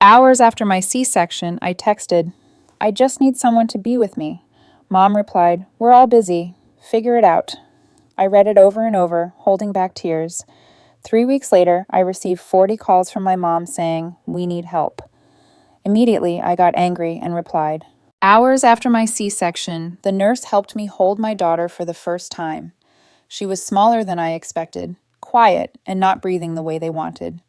Hours after my C-section, I texted, "I just need someone to be with me." Mom replied, "We're all busy. Figure it out." I read it over and over, holding back tears. 3 weeks later, I received 40 calls from my mom saying, "We need help." Immediately, I got angry and replied. Hours after my C-section, the nurse helped me hold my daughter for the first time. She was smaller than I expected, quiet, and not breathing the way they wanted.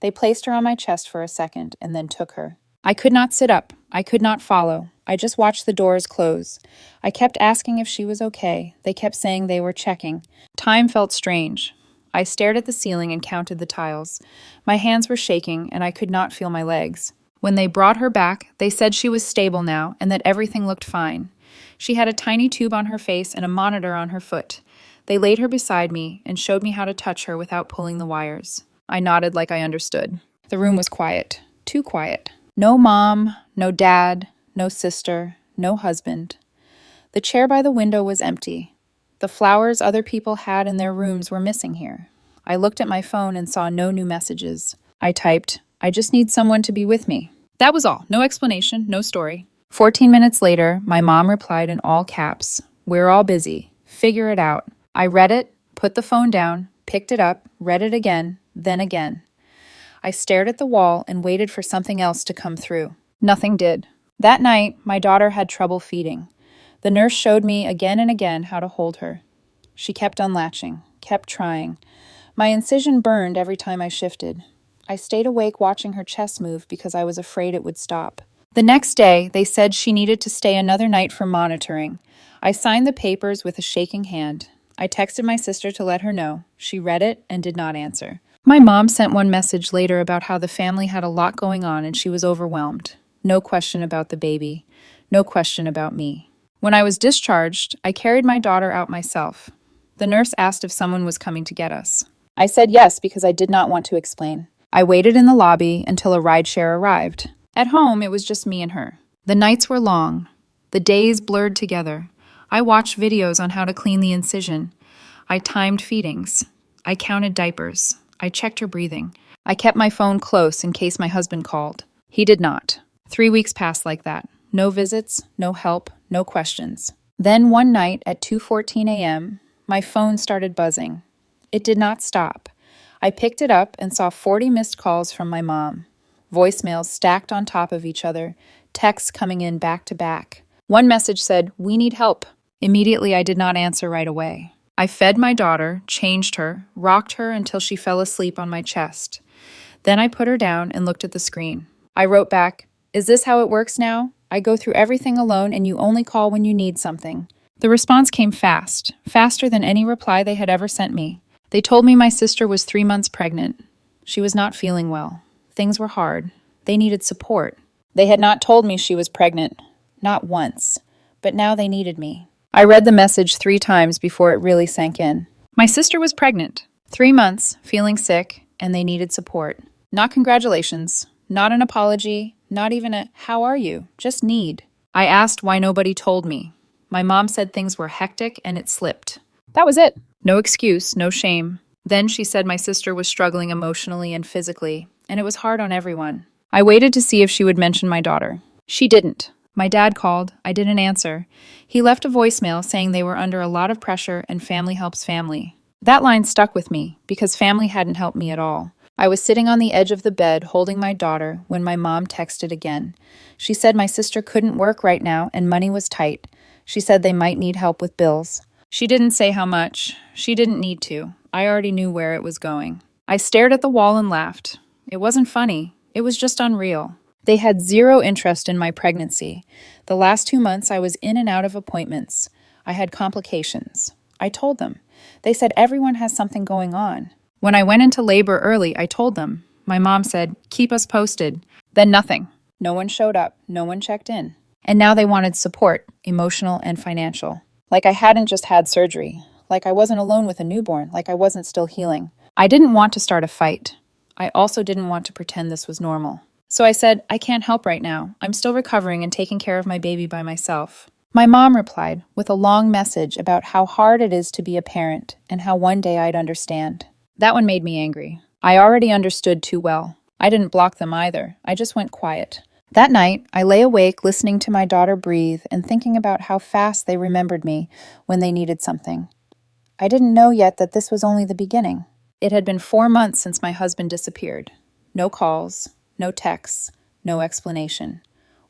They placed her on my chest for a second and then took her. I could not sit up. I could not follow. I just watched the doors close. I kept asking if she was okay. They kept saying they were checking. Time felt strange. I stared at the ceiling and counted the tiles. My hands were shaking and I could not feel my legs. When they brought her back, they said she was stable now and that everything looked fine. She had a tiny tube on her face and a monitor on her foot. They laid her beside me and showed me how to touch her without pulling the wires. I nodded like I understood. The room was quiet. Too quiet. No mom, no dad, no sister, no husband. The chair by the window was empty. The flowers other people had in their rooms were missing here. I looked at my phone and saw no new messages. I typed, "I just need someone to be with me." That was all. No explanation, no story. 14 minutes later, my mom replied in all caps, "We're all busy. Figure it out." I read it, put the phone down, picked it up, read it again, then again. I stared at the wall and waited for something else to come through. Nothing did. That night, my daughter had trouble feeding. The nurse showed me again and again how to hold her. She kept unlatching, kept trying. My incision burned every time I shifted. I stayed awake watching her chest move because I was afraid it would stop. The next day, they said she needed to stay another night for monitoring. I signed the papers with a shaking hand. I texted my sister to let her know. She read it and did not answer. My mom sent one message later about how the family had a lot going on and she was overwhelmed. No question about the baby. No question about me. When I was discharged, I carried my daughter out myself. The nurse asked if someone was coming to get us. I said yes because I did not want to explain. I waited in the lobby until a rideshare arrived. At home, it was just me and her. The nights were long. The days blurred together. I watched videos on how to clean the incision. I timed feedings. I counted diapers. I checked her breathing. I kept my phone close in case my husband called. He did not. 3 weeks passed like that. No visits, no help, no questions. Then one night at 2:14 a.m., my phone started buzzing. It did not stop. I picked it up and saw 40 missed calls from my mom. Voicemails stacked on top of each other, texts coming in back to back. One message said, "We need help." Immediately, I did not answer right away. I fed my daughter, changed her, rocked her until she fell asleep on my chest. Then I put her down and looked at the screen. I wrote back, "Is this how it works now? I go through everything alone and you only call when you need something." The response came fast, faster than any reply they had ever sent me. They told me my sister was 3 months pregnant. She was not feeling well. Things were hard. They needed support. They had not told me she was pregnant. Not once. But now they needed me. I read the message 3 times before it really sank in. My sister was pregnant. 3 months, feeling sick, and they needed support. Not congratulations. Not an apology. Not even a, "How are you?" Just need. I asked why nobody told me. My mom said things were hectic and it slipped. That was it. No excuse, no shame. Then she said my sister was struggling emotionally and physically, and it was hard on everyone. I waited to see if she would mention my daughter. She didn't. My dad called. I didn't answer. He left a voicemail saying they were under a lot of pressure and family helps family. That line stuck with me because family hadn't helped me at all. I was sitting on the edge of the bed holding my daughter when my mom texted again. She said my sister couldn't work right now and money was tight. She said they might need help with bills. She didn't say how much. She didn't need to. I already knew where it was going. I stared at the wall and laughed. It wasn't funny. It was just unreal. They had zero interest in my pregnancy. The last 2 months I was in and out of appointments. I had complications. I told them. They said everyone has something going on. When I went into labor early, I told them. My mom said, "Keep us posted." Then nothing. No one showed up. No one checked in. And now they wanted support, emotional and financial. Like I hadn't just had surgery. Like I wasn't alone with a newborn. Like I wasn't still healing. I didn't want to start a fight. I also didn't want to pretend this was normal. So I said, "I can't help right now. I'm still recovering and taking care of my baby by myself." My mom replied with a long message about how hard it is to be a parent and how one day I'd understand. That one made me angry. I already understood too well. I didn't block them either. I just went quiet. That night, I lay awake listening to my daughter breathe and thinking about how fast they remembered me when they needed something. I didn't know yet that this was only the beginning. It had been 4 months since my husband disappeared. No calls, no texts, no explanation.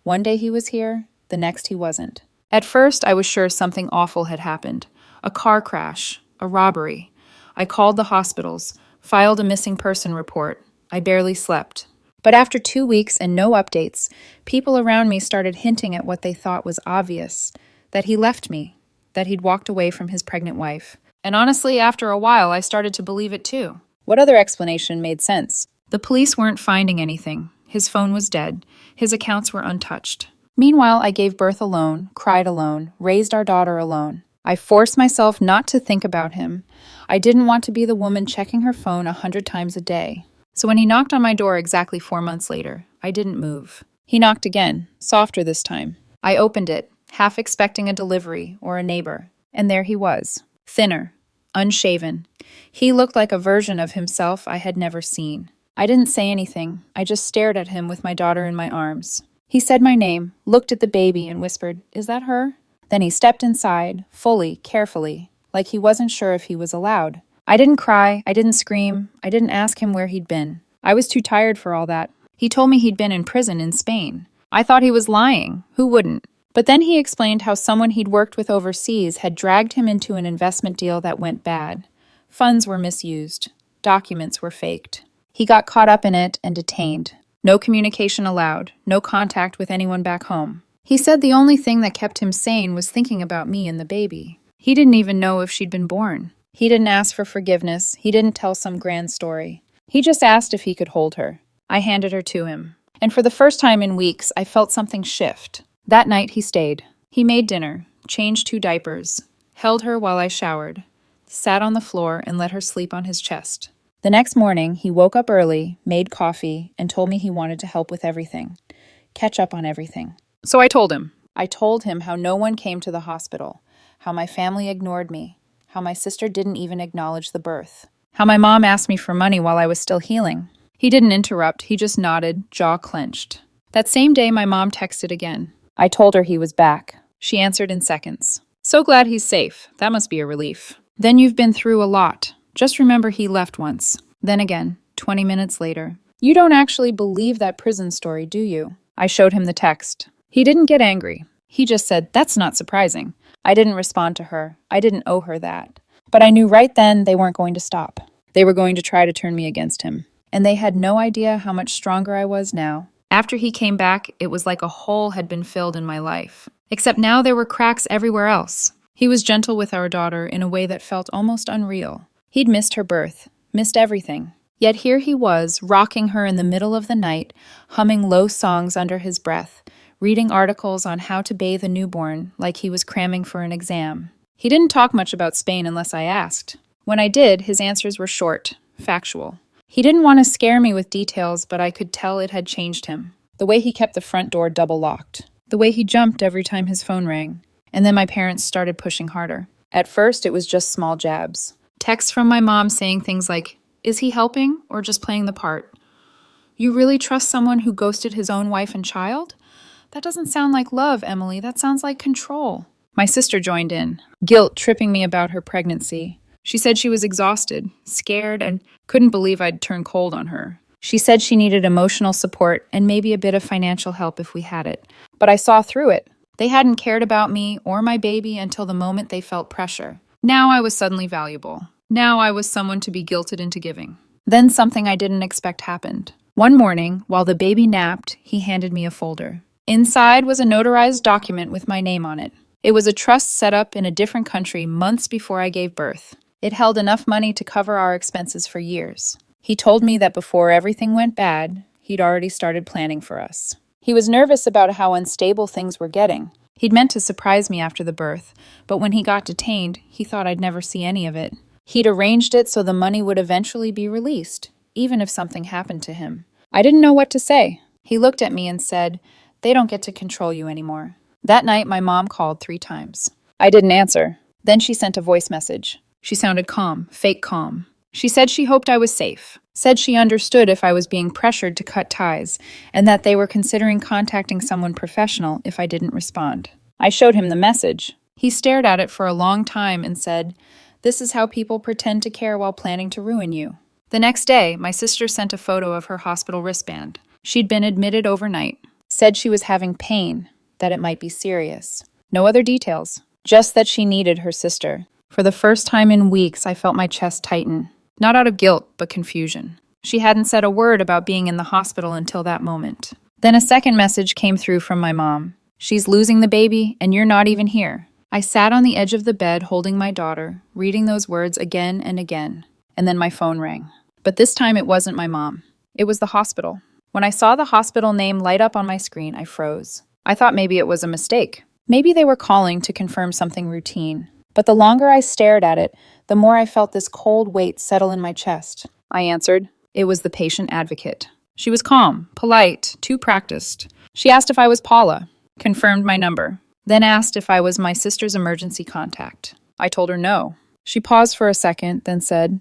One day he was here, the next he wasn't. At first, I was sure something awful had happened. A car crash, a robbery. I called the hospitals, filed a missing person report. I barely slept. But after 2 weeks and no updates, people around me started hinting at what they thought was obvious, that he left me, that he'd walked away from his pregnant wife. And honestly, after a while, I started to believe it too. What other explanation made sense? The police weren't finding anything. His phone was dead. His accounts were untouched. Meanwhile, I gave birth alone, cried alone, raised our daughter alone. I forced myself not to think about him. I didn't want to be the woman checking her phone 100 times a day. So when he knocked on my door exactly 4 months later, I didn't move. He knocked again, softer this time. I opened it, half expecting a delivery or a neighbor. And there he was, thinner, unshaven. He looked like a version of himself I had never seen. I didn't say anything. I just stared at him with my daughter in my arms. He said my name, looked at the baby, and whispered, "Is that her?" Then he stepped inside, fully, carefully, like he wasn't sure if he was allowed. I didn't cry, I didn't scream, I didn't ask him where he'd been. I was too tired for all that. He told me he'd been in prison in Spain. I thought he was lying. Who wouldn't? But then he explained how someone he'd worked with overseas had dragged him into an investment deal that went bad. Funds were misused. Documents were faked. He got caught up in it and detained. No communication allowed, no contact with anyone back home. He said the only thing that kept him sane was thinking about me and the baby. He didn't even know if she'd been born. He didn't ask for forgiveness. He didn't tell some grand story. He just asked if he could hold her. I handed her to him. And for the first time in weeks, I felt something shift. That night he stayed. He made dinner, changed 2 diapers, held her while I showered, sat on the floor and let her sleep on his chest. The next morning, he woke up early, made coffee, and told me he wanted to help with everything. Catch up on everything. So I told him. I told him how no one came to the hospital, how my family ignored me, how my sister didn't even acknowledge the birth, how my mom asked me for money while I was still healing. He didn't interrupt, he just nodded, jaw clenched. That same day, my mom texted again. I told her he was back. She answered in seconds. So glad he's safe. That must be a relief. Then you've been through a lot. Just remember he left once. Then again, 20 minutes later. You don't actually believe that prison story, do you? I showed him the text. He didn't get angry. He just said, "That's not surprising." I didn't respond to her. I didn't owe her that. But I knew right then they weren't going to stop. They were going to try to turn me against him. And they had no idea how much stronger I was now. After he came back, it was like a hole had been filled in my life. Except now there were cracks everywhere else. He was gentle with our daughter in a way that felt almost unreal. He'd missed her birth, missed everything. Yet here he was, rocking her in the middle of the night, humming low songs under his breath, reading articles on how to bathe a newborn like he was cramming for an exam. He didn't talk much about Spain unless I asked. When I did, his answers were short, factual. He didn't want to scare me with details, but I could tell it had changed him. The way he kept the front door double locked. The way he jumped every time his phone rang. And then my parents started pushing harder. At first, it was just small jabs. Texts from my mom saying things like, "Is he helping or just playing the part? You really trust someone who ghosted his own wife and child? That doesn't sound like love, Emily. That sounds like control." My sister joined in, guilt tripping me about her pregnancy. She said she was exhausted, scared, and couldn't believe I'd turned cold on her. She said she needed emotional support and maybe a bit of financial help if we had it. But I saw through it. They hadn't cared about me or my baby until the moment they felt pressure. Now I was suddenly valuable. Now I was someone to be guilted into giving. Then something I didn't expect happened. One morning, while the baby napped, he handed me a folder. Inside was a notarized document with my name on it. It was a trust set up in a different country months before I gave birth. It held enough money to cover our expenses for years. He told me that before everything went bad, he'd already started planning for us. He was nervous about how unstable things were getting. He'd meant to surprise me after the birth, but when he got detained, he thought I'd never see any of it. He'd arranged it so the money would eventually be released, even if something happened to him. I didn't know what to say. He looked at me and said, "They don't get to control you anymore." That night, my mom called 3 times. I didn't answer. Then she sent a voice message. She sounded calm, fake calm. She said she hoped I was safe, said she understood if I was being pressured to cut ties, and that they were considering contacting someone professional if I didn't respond. I showed him the message. He stared at it for a long time and said, "This is how people pretend to care while planning to ruin you." The next day, my sister sent a photo of her hospital wristband. She'd been admitted overnight, said she was having pain, that it might be serious. No other details, just that she needed her sister. For the first time in weeks, I felt my chest tighten, not out of guilt, but confusion. She hadn't said a word about being in the hospital until that moment. Then a second message came through from my mom. "She's losing the baby, and you're not even here." I sat on the edge of the bed holding my daughter, reading those words again and again. And then my phone rang. But this time it wasn't my mom. It was the hospital. When I saw the hospital name light up on my screen, I froze. I thought maybe it was a mistake. Maybe they were calling to confirm something routine. But the longer I stared at it, the more I felt this cold weight settle in my chest. I answered. It was the patient advocate. She was calm, polite, too practiced. She asked if I was Paula, confirmed my number, then asked if I was my sister's emergency contact. I told her no. She paused for a second, then said,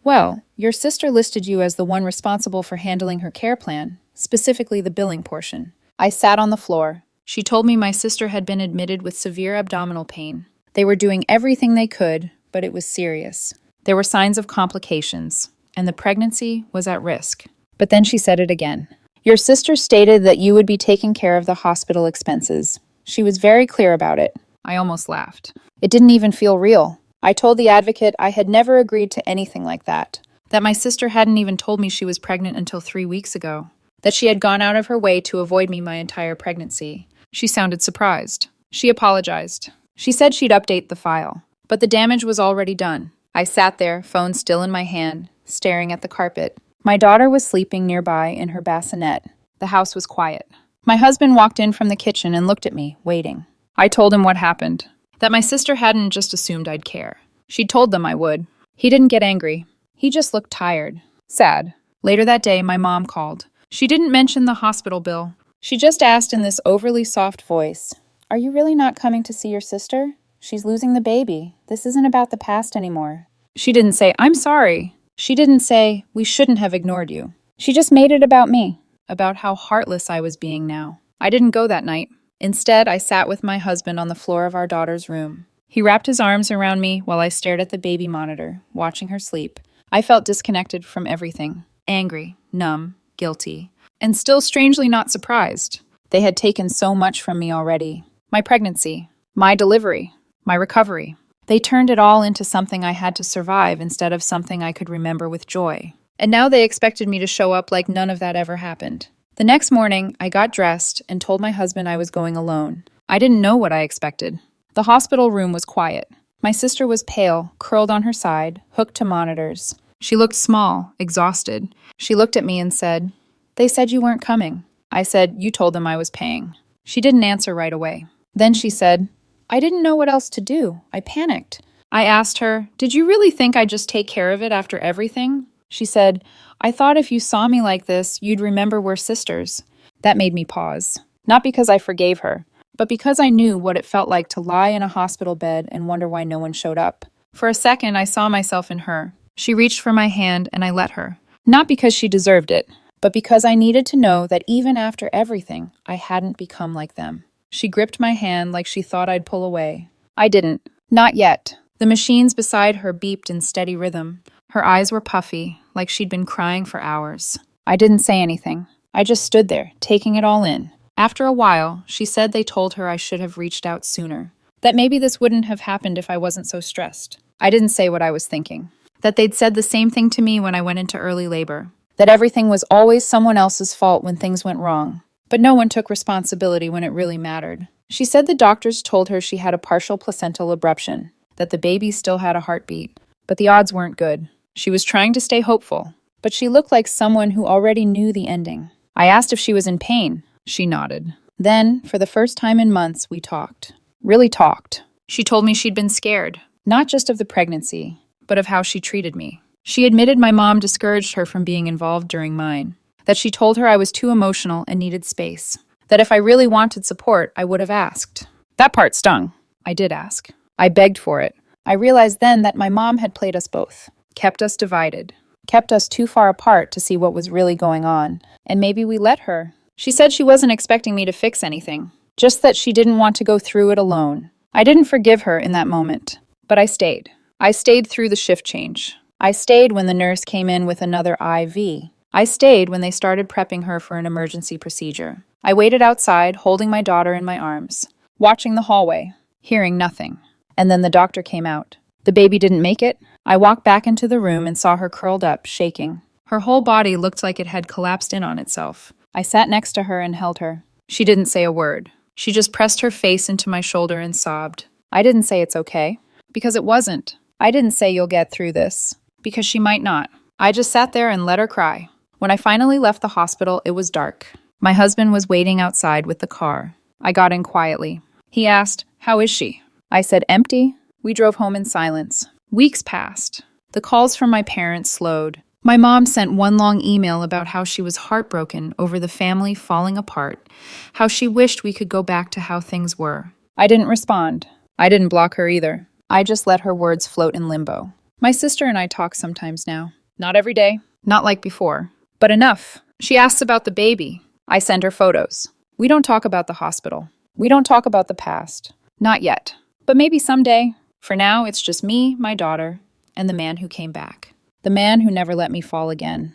"Well, your sister listed you as the one responsible for handling her care plan, specifically the billing portion." I sat on the floor. She told me my sister had been admitted with severe abdominal pain. They were doing everything they could, but it was serious. There were signs of complications, and the pregnancy was at risk. But then she said it again. "Your sister stated that you would be taking care of the hospital expenses. She was very clear about it." I almost laughed. It didn't even feel real. I told the advocate I had never agreed to anything like that my sister hadn't even told me she was pregnant until 3 weeks ago, that she had gone out of her way to avoid me my entire pregnancy. She sounded surprised. She apologized. She said she'd update the file, but the damage was already done. I sat there, phone still in my hand, staring at the carpet. My daughter was sleeping nearby in her bassinet. The house was quiet. My husband walked in from the kitchen and looked at me, waiting. I told him what happened, that my sister hadn't just assumed I'd care. She'd told them I would. He didn't get angry. He just looked tired, sad. Later that day, my mom called. She didn't mention the hospital bill. She just asked in this overly soft voice, "Are you really not coming to see your sister? She's losing the baby. This isn't about the past anymore." She didn't say, "I'm sorry." She didn't say, "We shouldn't have ignored you." She just made it about me, about how heartless I was being now. I didn't go that night. Instead, I sat with my husband on the floor of our daughter's room. He wrapped his arms around me while I stared at the baby monitor, watching her sleep. I felt disconnected from everything, angry, numb, guilty, and still strangely not surprised. They had taken so much from me already. My pregnancy, my delivery, my recovery. They turned it all into something I had to survive instead of something I could remember with joy. And now they expected me to show up like none of that ever happened. The next morning, I got dressed and told my husband I was going alone. I didn't know what I expected. The hospital room was quiet. My sister was pale, curled on her side, hooked to monitors. She looked small, exhausted. She looked at me and said, "They said you weren't coming." I said, "You told them I was paying." She didn't answer right away. Then she said, "I didn't know what else to do. I panicked." I asked her, "Did you really think I'd just take care of it after everything?" She said, "I thought if you saw me like this, you'd remember we're sisters." That made me pause. Not because I forgave her, but because I knew what it felt like to lie in a hospital bed and wonder why no one showed up. For a second, I saw myself in her. She reached for my hand and I let her. Not because she deserved it, but because I needed to know that even after everything, I hadn't become like them. She gripped my hand like she thought I'd pull away. I didn't. Not yet. The machines beside her beeped in steady rhythm. Her eyes were puffy, like she'd been crying for hours. I didn't say anything. I just stood there, taking it all in. After a while, she said they told her I should have reached out sooner. That maybe this wouldn't have happened if I wasn't so stressed. I didn't say what I was thinking. That they'd said the same thing to me when I went into early labor. That everything was always someone else's fault when things went wrong. But no one took responsibility when it really mattered. She said the doctors told her she had a partial placental abruption, that the baby still had a heartbeat. But the odds weren't good. She was trying to stay hopeful, but she looked like someone who already knew the ending. I asked if she was in pain. She nodded. Then, for the first time in months, we talked. Really talked. She told me she'd been scared, not just of the pregnancy, but of how she treated me. She admitted my mom discouraged her from being involved during mine, that she told her I was too emotional and needed space, that if I really wanted support, I would have asked. That part stung. I did ask. I begged for it. I realized then that my mom had played us both. kept us divided, kept us too far apart to see what was really going on. And maybe we let her. She said she wasn't expecting me to fix anything, just that she didn't want to go through it alone. I didn't forgive her in that moment, but I stayed. I stayed through the shift change. I stayed when the nurse came in with another IV. I stayed when they started prepping her for an emergency procedure. I waited outside, holding my daughter in my arms, watching the hallway, hearing nothing. And then the doctor came out. The baby didn't make it. I walked back into the room and saw her curled up, shaking. Her whole body looked like it had collapsed in on itself. I sat next to her and held her. She didn't say a word. She just pressed her face into my shoulder and sobbed. I didn't say it's okay, because it wasn't. I didn't say you'll get through this, because she might not. I just sat there and let her cry. When I finally left the hospital, it was dark. My husband was waiting outside with the car. I got in quietly. He asked, "How is she?" I said, "Empty." We drove home in silence. Weeks passed. The calls from my parents slowed. My mom sent one long email about how she was heartbroken over the family falling apart, how she wished we could go back to how things were. I didn't respond. I didn't block her either. I just let her words float in limbo. My sister and I talk sometimes now. Not every day, not like before, but enough. She asks about the baby. I send her photos. We don't talk about the hospital. We don't talk about the past. Not yet. But maybe someday. For now, it's just me, my daughter, and the man who came back. The man who never let me fall again.